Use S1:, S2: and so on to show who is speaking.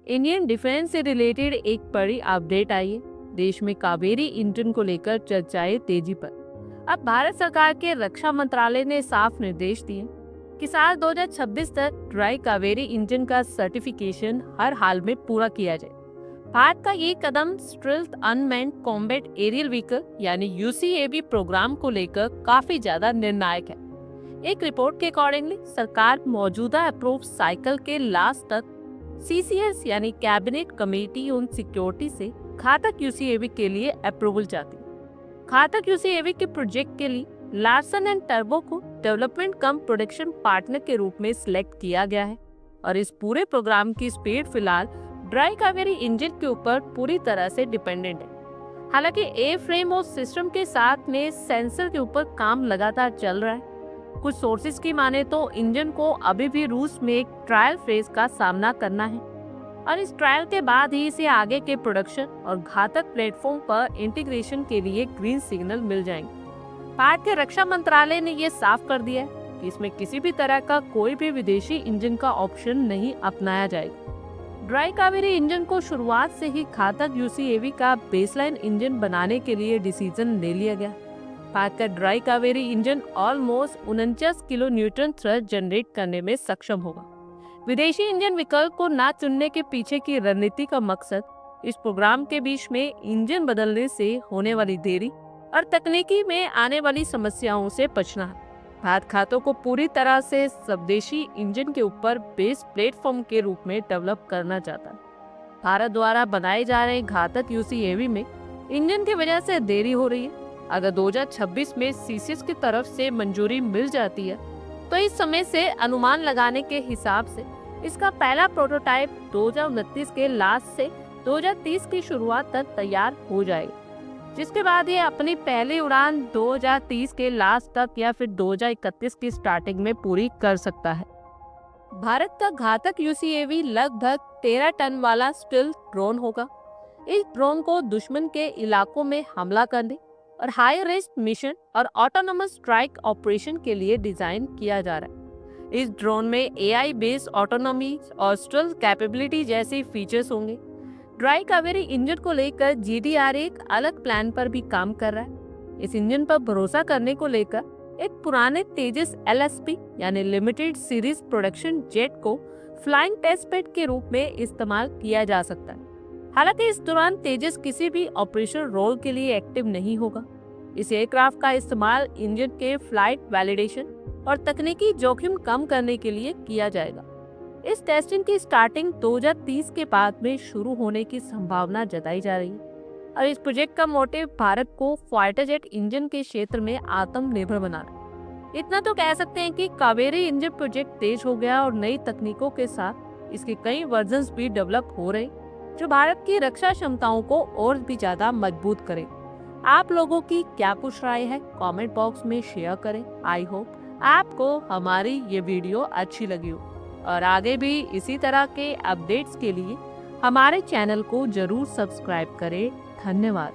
S1: Indian defence से related एक बड़ी अपडेट आई है। देश में कावेरी इंजन को लेकर चर्चाएं तेजी पर। अब भारत सरकार के रक्षा मंत्रालय ने साफ निर्देश दिए कि साल 2026 तक ड्राई कावेरी इंजन का सर्टिफिकेशन हर हाल में पूरा किया जाए। भारत का ये कदम stealth unmanned combat aerial vehicle यानी यूसीएवी प्रोग्राम को लेकर काफी ज्यादा निर्णायक है। एक रिपोर्ट के अकॉर्डिंगली सरकार मौजूदा अप्रूव साइकिल के लास्ट तक सीसीएस यानी कैबिनेट कमेटी ऑन सिक्योरिटी से घातक यूसीएवी के लिए अप्रूवल चाहती है। घातक यूसीएवी के प्रोजेक्ट के लिए लार्सन एंड टर्बो को डेवलपमेंट कम प्रोडक्शन पार्टनर के रूप में सिलेक्ट किया गया है और इस पूरे प्रोग्राम की स्पीड फिलहाल ड्राई कावेरी इंजन के ऊपर पूरी तरह से डिपेंडेंट है। हालांकि एयर फ्रेम और सिस्टम के साथ में सेंसर के ऊपर काम लगातार चल रहा है। कुछ सोर्सेज की माने तो इंजन को अभी भी रूस में एक ट्रायल फेज का सामना करना है और इस ट्रायल के बाद ही इसे आगे के प्रोडक्शन और घातक प्लेटफॉर्म पर इंटीग्रेशन के लिए ग्रीन सिग्नल मिल जाएंगे। भारत के रक्षा मंत्रालय ने यह साफ कर दिया है कि इसमें किसी भी तरह का कोई भी विदेशी इंजन का ऑप्शन नहीं अपनाया जाएगा। ड्राई कावेरी इंजन को शुरुआत से ही घातक यूसीएवी का बेसलाइन इंजन बनाने के लिए डिसीजन ले लिया गया। भारत का dry Kaveri engine almost 49 kilo Newton thrust generate करने में सक्षम होगा। विदेशी इंजन विकल्प को न चुनने के पीछे की रणनीति का मकसद इस प्रोग्राम के बीच में इंजन बदलने से होने वाली देरी और तकनीकी में आने वाली समस्याओं से बचना है। भारत खातों को पूरी तरह से स्वदेशी इंजन के ऊपर बेस प्लेटफॉर्म के रूप में डेवलप करना चाहता है। भारत द्वारा बनाए जा रहे घातक यूसीएवी में इंजन की वजह से देरी हो रही है। अगर 2026 में सीसीएस की तरफ से मंजूरी मिल जाती है तो इस समय से अनुमान लगाने के हिसाब से इसका पहला प्रोटोटाइप 2029 के लास्ट से 2030 की शुरुआत तक तैयार हो जाएगा, जिसके बाद ये अपनी पहली उड़ान 2030 के लास्ट तक या फिर 2031 की स्टार्टिंग में पूरी कर सकता है। भारत का घातक यूसीएवी लगभग 13 टन वाला स्टिल्थ ड्रोन होगा। इस ड्रोन को दुश्मन के इलाकों में हमला करने और हाई रिस्क मिशन और ऑटोनोमस स्ट्राइक ऑपरेशन के लिए डिजाइन किया जा रहा है। इस ड्रोन में एआई बेस्ड ऑटोनॉमी और स्टेल्थ कैपेबिलिटी जैसे फीचर्स होंगे। ड्राई कावेरी इंजन को लेकर जीडीआर एक अलग प्लान पर भी काम कर रहा है। इस इंजन पर भरोसा करने को लेकर एक पुराने तेजस एलएसपी यानी लिमिटेड सीरीज प्रोडक्शन जेट को फ्लाइंग टेस्ट बेड के रूप में इस्तेमाल किया जा सकता है। हालांकि इस दौरान तेजस किसी भी ऑपरेशन रोल के लिए एक्टिव नहीं होगा। इस एयरक्राफ्ट का इस्तेमाल इंजन के फ्लाइट वैलिडेशन और तकनीकी जोखिम कम करने के लिए किया जाएगा। इस टेस्टिंग की स्टार्टिंग 2030 के बाद में शुरू होने की संभावना जताई जा रही है और इस प्रोजेक्ट का मोटिव भारत को फाइटर जेट इंजन के क्षेत्र में आत्मनिर्भर बनाना। इतना तो कह सकते हैं कि कावेरी इंजन प्रोजेक्ट तेज हो गया और नई तकनीकों के साथ इसके कई वर्जन्स भी डेवलप हो रहे जो भारत की रक्षा क्षमताओं को और भी ज्यादा मजबूत करे। आप लोगों की क्या कुछ राय है कमेंट बॉक्स में शेयर करें। आई होप आपको हमारी ये वीडियो अच्छी लगी हो और आगे भी इसी तरह के अपडेट्स के लिए हमारे चैनल को जरूर सब्सक्राइब करें। धन्यवाद।